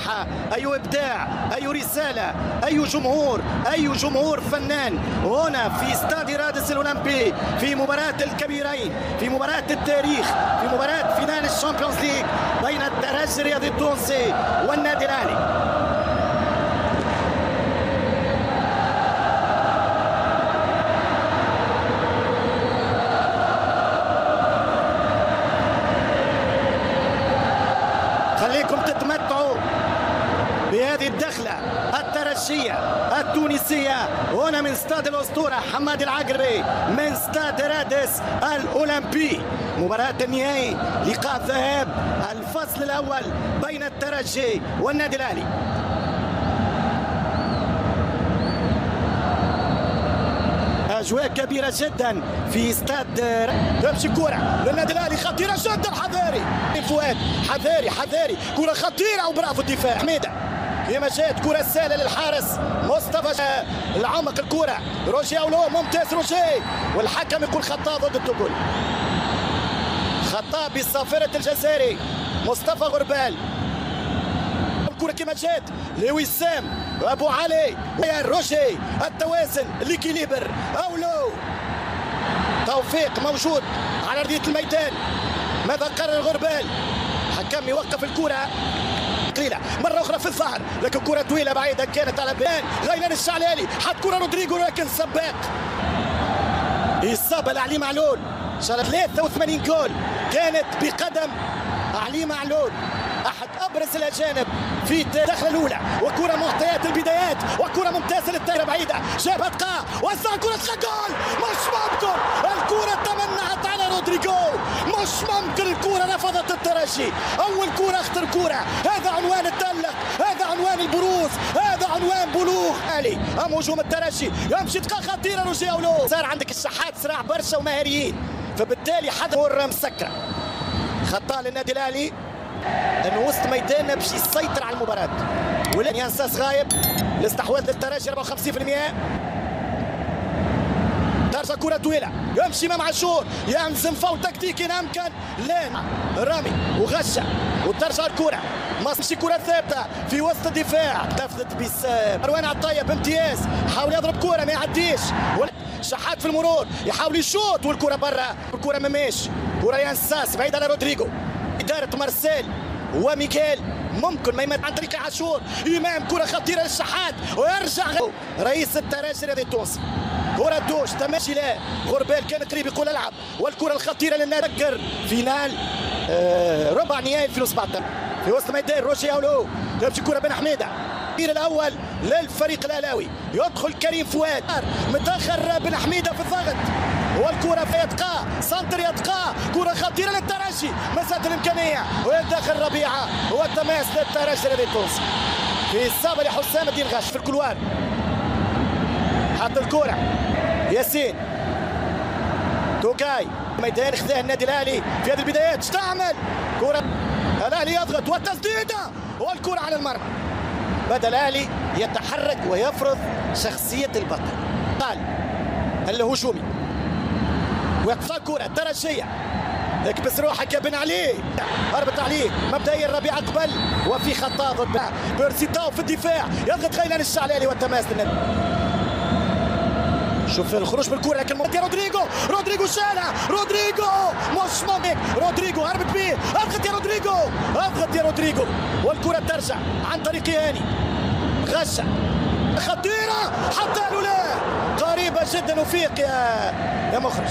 روحه، أي إبداع، أي رسالة، أي جمهور فنان هنا في استاد رادس الأولمبي في مباراة الكبيرين، في مباراة التاريخ، في مباراة فينال الشامبيونز ليج بين الترجي الرياضي التونسي والنادي الأهلي. خليكم تتمتعوا بهذه الدخلة الترجية التونسية هنا من استاد الأسطورة حماد العقربي من استاد رادس الأولمبي. مباراة النهائي، لقاء ذهاب الفصل الأول بين الترجي والنادي الأهلي. أجواء كبيرة جدا في استاد. تمشي كرة للنادي الأهلي خطيرة جدا. حذاري فؤاد، حذاري كرة خطيرة وبرافو الدفاع حميدة. كما جات كرة سهلة للحارس مصطفى العمق الكرة روجي أولو ممتاز روجي، والحكم يقول خطأ ضد التقول، خطأ بصافرة الجزائري مصطفى غربال. الكرة كما جات لوسام أبو علي روجي، التوازن ليكيليبر أولو، توفيق موجود على أرضية الميدان. ماذا قرر غربال؟ حكم يوقف الكرة قليلة مرة أخرى في الظهر، لكن كرة طويلة بعيدة كانت على بيان غيلان الشعلالي، حط كرة رودريجو لكن سباق. إصابة لعلي معلول، شال 83 جول كانت بقدم علي معلول، أحد أبرز الأجانب في الدخلة الأولى. وكرة معطيات البدايات وكرة ممتازة للدائرة بعيدة، جابها دقة وصل كرة جول. مش ممكن الكرة تمنعت على رودريجو، مش ممكن الكرة رفضت الترجي. أول كرة أخطر كرة، هذا عنوان التألق، هذا عنوان البروز، هذا عنوان بلوغ آلي. أم هجوم الترجي يمشي دقة خطيرة روجي أولو. صار عندك الشحات صراع برشا ومهاريين، فبالتالي حدا كرة مسكرة. خطأ للنادي الأهلي انه وسط ميداننا باش يسيطر على المباراة، ولكن ينساس غايب. الاستحواذ للترجي 54%. ترجع كرة طويلة يمشي امام عاشور، ينزم فاول تكتيكي امكن لا رامي وغشة، وترجع الكرة ماشي كرة ثابتة في وسط الدفاع. تفلت بسام مروان عطية بامتياز، حاول يضرب كرة ما يعديش، شحات في المرور يحاول يشوط والكرة برا، الكرة مماش، كرة ينساس بعيد على رودريجو. إدارة مارسيل وميكيل ممكن ما يمت عن طريق عاشور، إمام كرة خطيرة للشحات ويرجع رئيس الترجي الرياضي التونسي. كرة دوش تماشي لا غربال كان قريب يقول العب، والكرة الخطيرة للنادي فكر فينال ربع نهائي 2017 في وسط ميدان روشي أولو. تمشي كرة بن حميدة الأول للفريق الأهلاوي، يدخل كريم فؤاد متأخر بن حميدة في الضغط، والكرة في يتقى سنتر يتقى، كرة خطيرة للترجي مسات الإمكانية ويدخل ربيعة والتماس للترجي الرياضي التونسي في إصابة لحسام الدين غش في الكلوار. حط الكرة ياسين توكاي ميدان خذاه النادي الأهلي في هذه البدايات. استعمل كرة الأهلي يضغط والتسديدة والكرة على المرمى. بدأ الأهلي يتحرك ويفرض شخصية البطل، قال الهجومي ويقفل كرة ترجية، اكبس روحك يا بن علي، هربت عليه مبدئيا ربيعة قبل وفي خطأ ضد بيرسيتاو في الدفاع، يضغط غيلان الشعلالي والتماس للنادي. شوف الخروج بالكرة لكن رودريجو شالها، رودريجو مش ممكن، رودريجو هربت بيه، اضغط يا رودريجو والكرة ترجع عن طريق هاني غشة خطيرة حتى لا قريبة جدا. وفيق يا مخرج.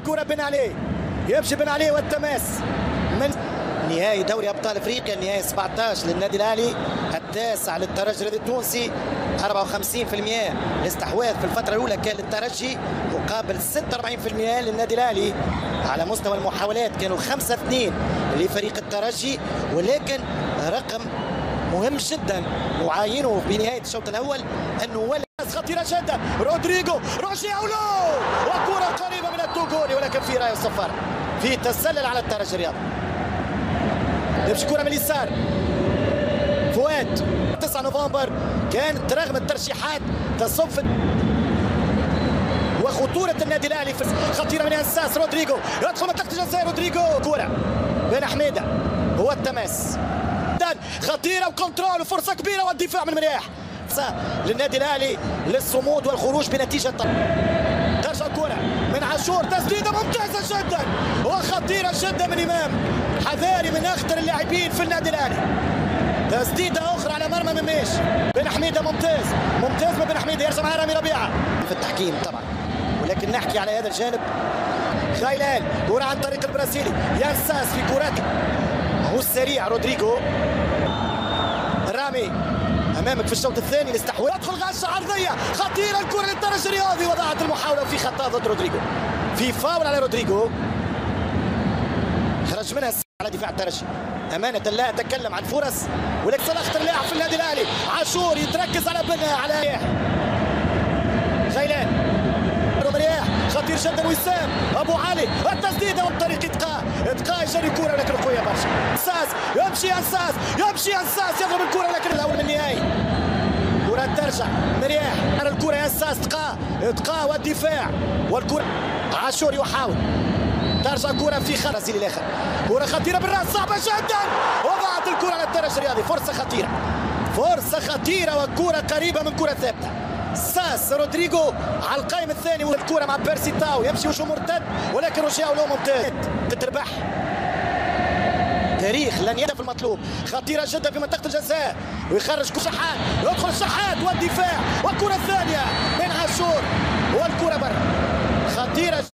كرة بن علي، يمشي بن علي والتماس من نهائي دوري ابطال افريقيا نهائي 17 للنادي الاهلي، التاسع للترجي الرياضي التونسي. 54% الاستحواذ في الفترة الأولى كان للترجي مقابل 46% للنادي الأهلي. على مستوى المحاولات كانوا 5-2 لفريق الترجي، ولكن رقم مهم جدا نعاينه بنهاية الشوط الأول أنه ولد خطيرة جدا. روجي أولو وكرة قريبة من التوغولي، ولكن في راية الصفارة في تسلل على الترجي الرياضي. يمشي كرة من اليسار فؤاد. 9 نوفمبر كانت رغم الترشيحات تصب في وخطورة النادي الأهلي في خطيرة من انساس رودريجو، يدخل منطقة الجزاء رودريجو، كرة بن حميدة هو التماس خطيره وكنترول وفرصه كبيره والدفاع من مرياح للنادي الاهلي للصمود والخروج بنتيجه ترجع الكره من عاشور، تسديده ممتازه جدا وخطيره جدا من امام حذاري من اخطر اللاعبين في النادي الاهلي. تسديده اخرى على مرمى مميش بن حميده، ممتاز من بن حميده، يرجع معاه رامي ربيعه في التحكيم طبعا، ولكن نحكي على هذا الجانب. خايلال كره عن طريق البرازيلي ينساس في كرات هو السريع رودريجو. رامي امامك في الشوط الثاني الاستحواذ، يدخل غشه عرضيه خطيره، الكره للترجي الرياضي وضاعت المحاوله في خطا ضد رودريجو، في فاول على رودريجو خرج منها على دفاع الترجي. امانه لا اتكلم عن فرص ولكن اخطر لاعب في النادي الاهلي عاشور يتركز على بنها على خيلان مرياح خطير جدا، وسام ابو علي التسديده والطريق اتقاء يجري كوره لكن قويه برشا. انساس يمشي انساس يضرب الكوره لكن الاول من النهائي. كره ترجع مرياح على الكوره انساس اتقاء والدفاع والكره عاشور يحاول ترجع كرة في خرزي للآخر، كرة خطيرة بالراس صعبة جدا وضعت الكرة على الترجي الرياضي. فرصة خطيرة وكرة قريبة من كرة ثابتة. ساس رودريجو على القائم الثاني والكرة مع بيرسي تاو يمشي وشو مرتد ولكن رجعوا له ممتاز. تتربح تاريخ لن يهدف المطلوب، خطيرة جدا في منطقة الجزاء ويخرج شحات، يدخل الشحات والدفاع والكرة الثانية من عاشور والكرة برا خطيرة.